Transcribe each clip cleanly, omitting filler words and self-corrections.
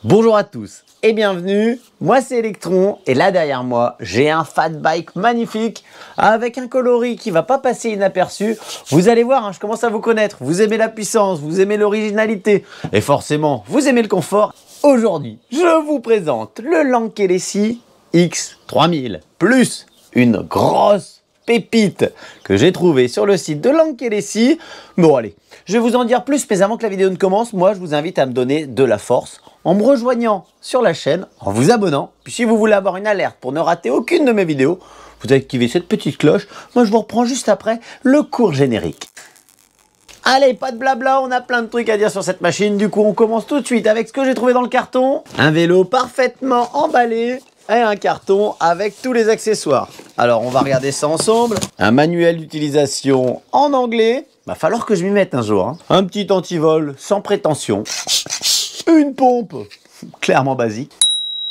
Bonjour à tous et bienvenue, moi c'est Electron et là derrière moi j'ai un fat bike magnifique avec un coloris qui va pas passer inaperçu. Vous allez voir, je commence à vous connaître, vous aimez la puissance, vous aimez l'originalité et forcément vous aimez le confort. Aujourd'hui je vous présente le Lankelesi X3000 plus une grosse pépite que j'ai trouvée sur le site de Lankelesi. Bon allez, je vais vous en dire plus, mais avant que la vidéo ne commence, moi je vous invite à me donner de la force en me rejoignant sur la chaîne, en vous abonnant. Puis si vous voulez avoir une alerte pour ne rater aucune de mes vidéos, vous activez cette petite cloche. Moi je vous reprends juste après le court générique. Allez, pas de blabla, on a plein de trucs à dire sur cette machine. Du coup on commence tout de suite avec ce que j'ai trouvé dans le carton. Un vélo parfaitement emballé et un carton avec tous les accessoires. Alors on va regarder ça ensemble. Un manuel d'utilisation en anglais. Va falloir que je m'y mette un jour. Un petit antivol sans prétention. Une pompe clairement basique.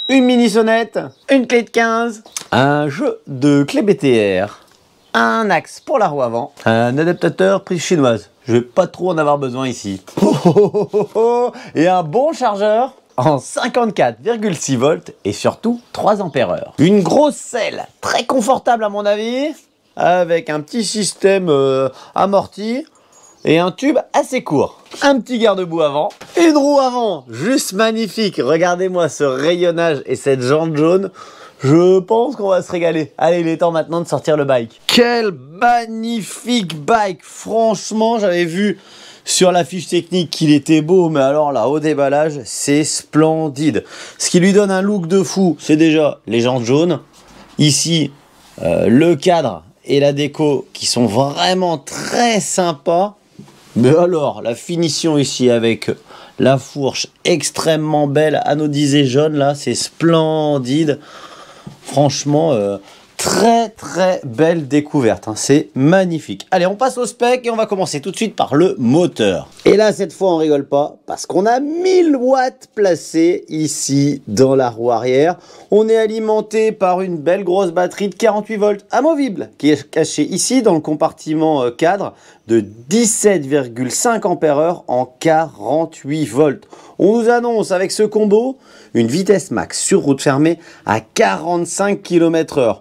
Une mini sonnette. Une clé de 15. Un jeu de clé BTR. Un axe pour la roue avant. Un adaptateur prise chinoise. Je vais pas trop en avoir besoin ici. Et un bon chargeur en 54,6 volts et surtout 3 ampères-heure. Une grosse selle très confortable à mon avis, avec un petit système amorti et un tube assez court. Un petit garde-boue avant, une roue avant juste magnifique. Regardez-moi ce rayonnage et cette jante jaune. Je pense qu'on va se régaler. Allez, il est temps maintenant de sortir le bike. Quel magnifique bike! Franchement, j'avais vu sur la fiche technique qu'il était beau, mais alors là, au déballage, c'est splendide. Ce qui lui donne un look de fou, c'est déjà les jantes jaunes. Ici, le cadre et la déco qui sont vraiment très sympas. Mais alors, la finition ici avec la fourche extrêmement belle, anodisée jaune, là, c'est splendide. Franchement, très belle découverte, c'est magnifique. Allez, on passe au spec et on va commencer tout de suite par le moteur. Et là, cette fois, on rigole pas parce qu'on a 1000 watts placés ici dans la roue arrière. On est alimenté par une belle grosse batterie de 48 volts amovible qui est cachée ici dans le compartiment cadre de 17,5 ampères-heure en 48 volts. On nous annonce avec ce combo une vitesse max sur route fermée à 45 km/h.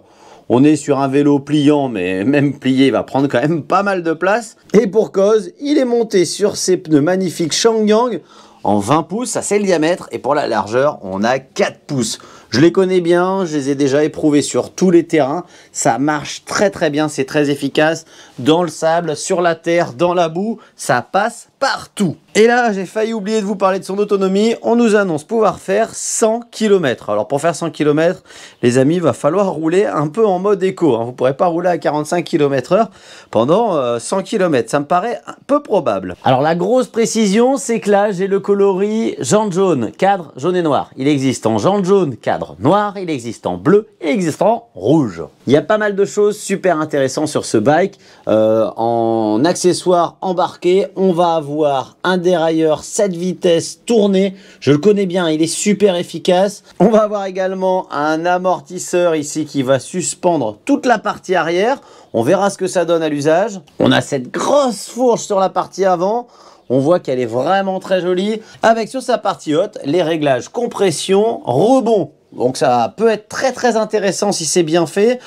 On est sur un vélo pliant, mais même plié, il va prendre quand même pas mal de place. Et pour cause, il est monté sur ces pneus magnifiques Changyang en 20 pouces, ça c'est le diamètre. Et pour la largeur, on a 4 pouces. Je les connais bien, je les ai déjà éprouvés sur tous les terrains. Ça marche très bien, c'est très efficace. Dans le sable, sur la terre, dans la boue, ça passe partout. Et là, j'ai failli oublier de vous parler de son autonomie. On nous annonce pouvoir faire 100 km. Alors pour faire 100 km, les amis, il va falloir rouler un peu en mode éco. Vous ne pourrez pas rouler à 45 km/h pendant 100 km. Ça me paraît un peu probable. Alors la grosse précision, c'est que là, j'ai le coloris jante jaune, cadre jaune et noir. Il existe en jante jaune, cadre noir, il existe en bleu, il existe en rouge. Il y a pas mal de choses super intéressantes sur ce bike. En accessoires embarqués, on va avoir un dérailleur 7 vitesses tourné. Je le connais bien, il est super efficace. On va avoir également un amortisseur ici qui va suspendre toute la partie arrière. On verra ce que ça donne à l'usage. On a cette grosse fourche sur la partie avant. On voit qu'elle est vraiment très jolie. Avec sur sa partie haute, les réglages compression, rebond. Donc ça peut être très intéressant si c'est bien fait.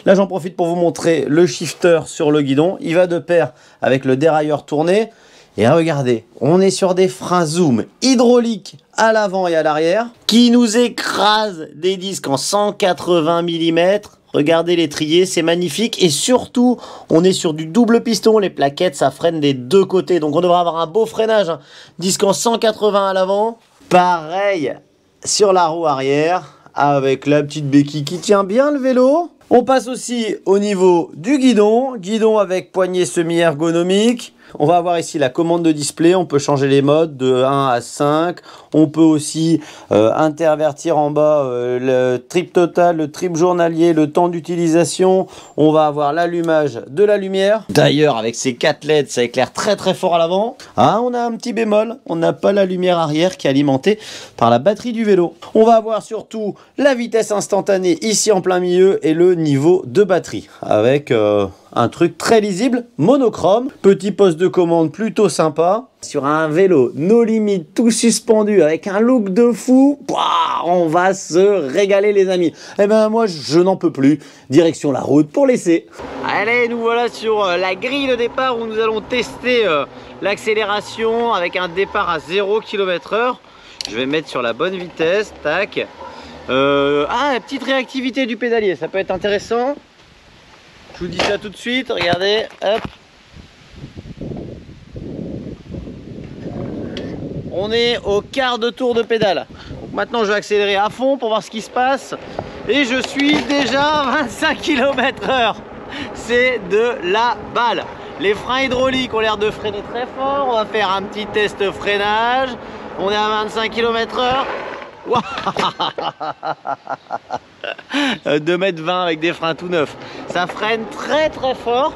Là j'en profite pour vous montrer le shifter sur le guidon. Il va de pair avec le dérailleur tourné. Et regardez, on est sur des freins zoom hydrauliques à l'avant et à l'arrière qui nous écrasent des disques en 180 mm. Regardez l'étrier, c'est magnifique. Et surtout, on est sur du double piston. Les plaquettes, ça freine des deux côtés. Donc on devrait avoir un beau freinage. Disque en 180 à l'avant. Pareil sur la roue arrière avec la petite béquille qui tient bien le vélo. On passe aussi au niveau du guidon. Guidon avec poignée semi-ergonomique. On va avoir ici la commande de display, on peut changer les modes de 1 à 5. On peut aussi intervertir en bas le trip total, le trip journalier, le temps d'utilisation. On va avoir l'allumage de la lumière. D'ailleurs, avec ces 4 LED, ça éclaire très fort à l'avant. Ah, on a un petit bémol, on n'a pas la lumière arrière qui est alimentée par la batterie du vélo. On va avoir surtout la vitesse instantanée ici en plein milieu et le niveau de batterie avec un truc très lisible, monochrome, petit poste de commande plutôt sympa. Sur un vélo no limite, tout suspendu, avec un look de fou, on va se régaler les amis. Eh ben moi je n'en peux plus, direction la route pour l'essai. Allez, nous voilà sur la grille de départ où nous allons tester l'accélération avec un départ à 0 km/h. Je vais mettre sur la bonne vitesse, tac. La petite réactivité du pédalier, ça peut être intéressant. Je vous dis ça tout de suite, regardez, hop. On est au quart de tour de pédale. Donc maintenant je vais accélérer à fond pour voir ce qui se passe. Et je suis déjà à 25 km/h. C'est de la balle. Les freins hydrauliques ont l'air de freiner très fort. On va faire un petit test freinage. On est à 25 km/h. 2,20 m avec des freins tout neufs. Ça freine très très fort.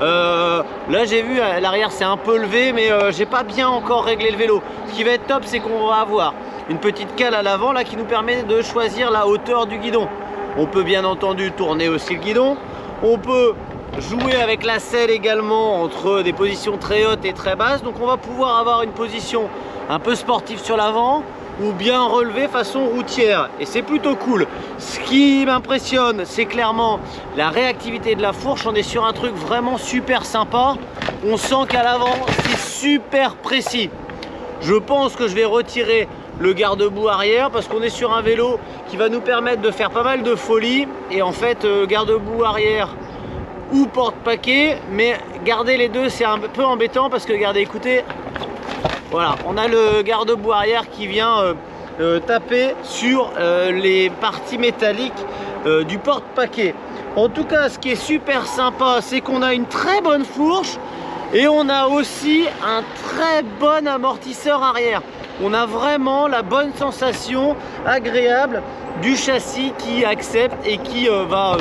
Là j'ai vu l'arrière c'est un peu levé, mais j'ai pas bien encore réglé le vélo. Ce qui va être top, c'est qu'on va avoir une petite cale à l'avant là qui nous permet de choisir la hauteur du guidon. On peut bien entendu tourner aussi le guidon. On peut jouer avec la selle également entre des positions très hautes et très basses. Donc on va pouvoir avoir une position un peu sportive sur l'avant ou bien relevé façon routière, et c'est plutôt cool. Ce qui m'impressionne, c'est clairement la réactivité de la fourche. On est sur un truc vraiment super sympa. On sent qu'à l'avant c'est super précis. Je pense que je vais retirer le garde-boue arrière parce qu'on est sur un vélo qui va nous permettre de faire pas mal de folie. Et en fait garde-boue arrière ou porte-paquet, mais garder les deux c'est un peu embêtant parce que regardez, écoutez, voilà, on a le garde-boue arrière qui vient taper sur les parties métalliques du porte-paquet. En tout cas, ce qui est super sympa, c'est qu'on a une très bonne fourche et on a aussi un très bon amortisseur arrière. On a vraiment la bonne sensation agréable du châssis qui accepte et qui va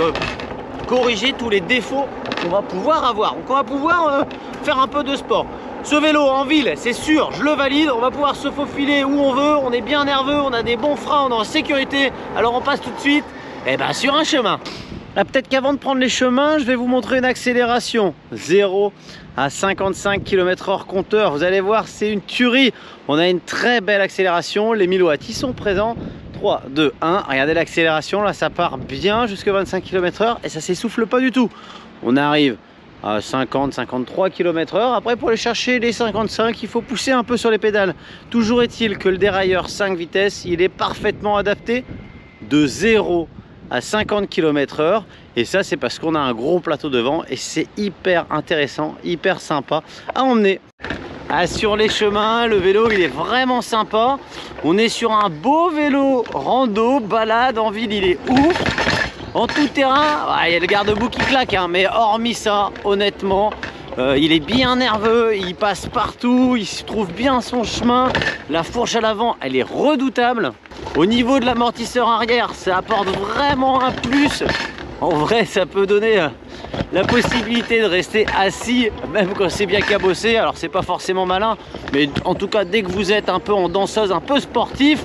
corriger tous les défauts qu'on va pouvoir avoir. Donc on va pouvoir faire un peu de sport. Ce vélo en ville, c'est sûr, je le valide. On va pouvoir se faufiler où on veut. On est bien nerveux, on a des bons freins, on est en sécurité. Alors on passe tout de suite sur un chemin. Peut-être qu'avant de prendre les chemins, je vais vous montrer une accélération. 0 à 55 km/h compteur. Vous allez voir, c'est une tuerie. On a une très belle accélération. Les 1000 watts, ils sont présents. 3, 2, 1. Regardez l'accélération. Là, ça part bien jusqu'à 25 km/h et ça s'essouffle pas du tout. On arrive à 50-53 km/h. Après, pour aller chercher les 55, il faut pousser un peu sur les pédales. Toujours est-il que le dérailleur 5 vitesses, il est parfaitement adapté de 0 à 50 km/h. Et ça, c'est parce qu'on a un gros plateau devant et c'est hyper intéressant, hyper sympa à emmener. Sur les chemins, le vélo, il est vraiment sympa. On est sur un beau vélo rando, balade en ville, il est ouf. En tout terrain, il y a le garde-boue qui claque, hein, mais hormis ça, honnêtement, il est bien nerveux, il passe partout, il se trouve bien son chemin. La fourche à l'avant, elle est redoutable. Au niveau de l'amortisseur arrière, ça apporte vraiment un plus. En vrai, ça peut donner la possibilité de rester assis, même quand c'est bien cabossé. Alors, c'est pas forcément malin, mais en tout cas, dès que vous êtes un peu en danseuse, un peu sportif,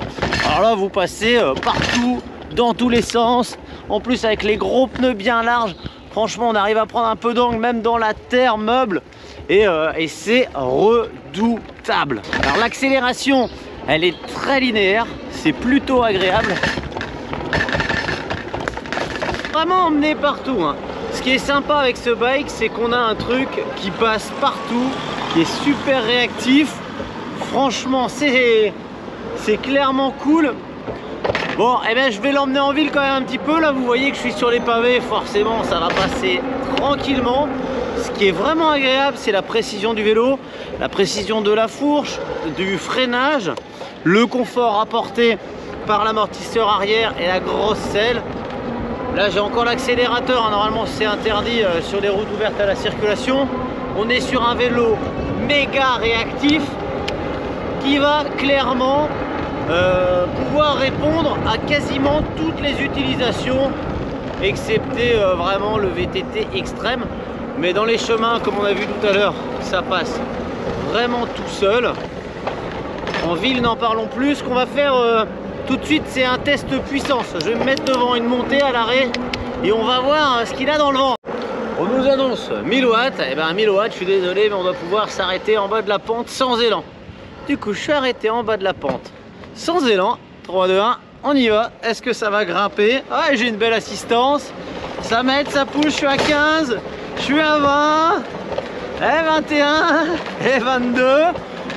alors là, vous passez partout, dans tous les sens. En plus avec les gros pneus bien larges, franchement on arrive à prendre un peu d'angle même dans la terre meuble et c'est redoutable. Alors l'accélération, elle est très linéaire, c'est plutôt agréable. Vraiment emmené partout, hein. Ce qui est sympa avec ce bike, c'est qu'on a un truc qui passe partout, qui est super réactif. Franchement c'est clairement cool. Bon, je vais l'emmener en ville quand même un petit peu. Là, vous voyez que je suis sur les pavés. Forcément, ça va passer tranquillement. Ce qui est vraiment agréable, c'est la précision du vélo, la précision de la fourche, du freinage, le confort apporté par l'amortisseur arrière et la grosse selle. Là, j'ai encore l'accélérateur. Normalement, c'est interdit sur les routes ouvertes à la circulation. On est sur un vélo méga réactif qui va clairement pouvoir répondre à quasiment toutes les utilisations, excepté vraiment le VTT extrême. Mais dans les chemins, comme on a vu tout à l'heure, ça passe vraiment tout seul. En ville, n'en parlons plus. Ce qu'on va faire tout de suite, c'est un test puissance. Je vais me mettre devant une montée à l'arrêt et on va voir ce qu'il a dans le vent. On nous annonce 1000 watts, et ben 1000 watts, je suis désolé, mais on doit pouvoir s'arrêter en bas de la pente sans élan. Du coup, je suis arrêté en bas de la pente sans élan. 3, 2, 1, on y va. Est-ce que ça va grimper? Ouais, j'ai une belle assistance. Ça m'aide, ça pousse, je suis à 15, je suis à 20, et 21, et 22.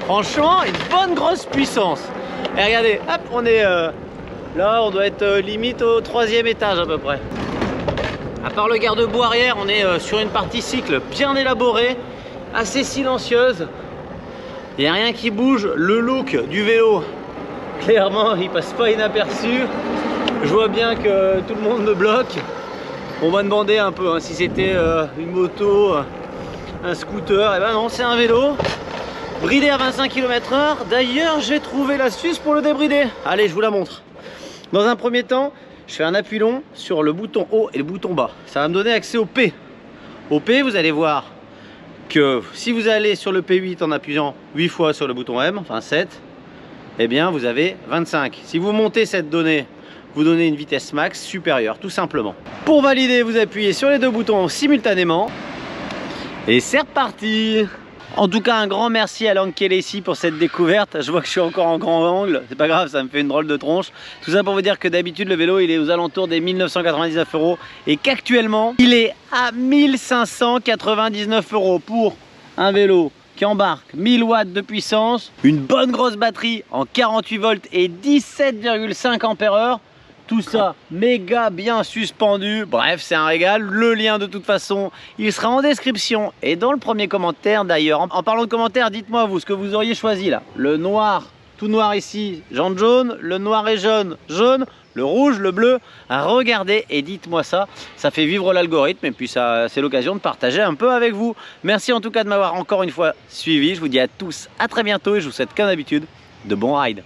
Franchement, une bonne grosse puissance. Et regardez, hop, on est là, on doit être limite au 3e étage à peu près. À part le garde-boue arrière, on est sur une partie cycle bien élaborée, assez silencieuse. Il n'y a rien qui bouge. Le look du vélo, clairement, il passe pas inaperçu. Je vois bien que tout le monde me bloque. On va demander un peu hein, si c'était une moto, un scooter. Et ben non, c'est un vélo. Bridé à 25 km/h. D'ailleurs, j'ai trouvé l'astuce pour le débrider. Allez, je vous la montre. Dans un premier temps, je fais un appui long sur le bouton haut et le bouton bas. Ça va me donner accès au P. Au P, vous allez voir que si vous allez sur le P8 en appuyant 8 fois sur le bouton M, enfin 7, eh bien vous avez 25. Si vous montez cette donnée, vous donnez une vitesse max supérieure, tout simplement. Pour valider, vous appuyez sur les deux boutons simultanément. Et c'est reparti! En tout cas, un grand merci à Lankelesi pour cette découverte. Je vois que je suis encore en grand angle. C'est pas grave, ça me fait une drôle de tronche. Tout ça pour vous dire que d'habitude, le vélo, il est aux alentours des 1999 € et qu'actuellement, il est à 1599 € pour un vélo qui embarque 1000 watts de puissance, une bonne grosse batterie en 48 volts et 17,5 ampères-heure. Tout ça méga bien suspendu. Bref, c'est un régal. Le lien de toute façon, il sera en description et dans le premier commentaire d'ailleurs. En parlant de commentaires, dites-moi vous ce que vous auriez choisi là. Le noir, tout noir ici, jaune, le noir et jaune, le rouge, le bleu. Regardez et dites-moi ça. Ça fait vivre l'algorithme et puis ça, c'est l'occasion de partager un peu avec vous. Merci en tout cas de m'avoir encore une fois suivi. Je vous dis à tous à très bientôt et je vous souhaite comme d'habitude de bons rides.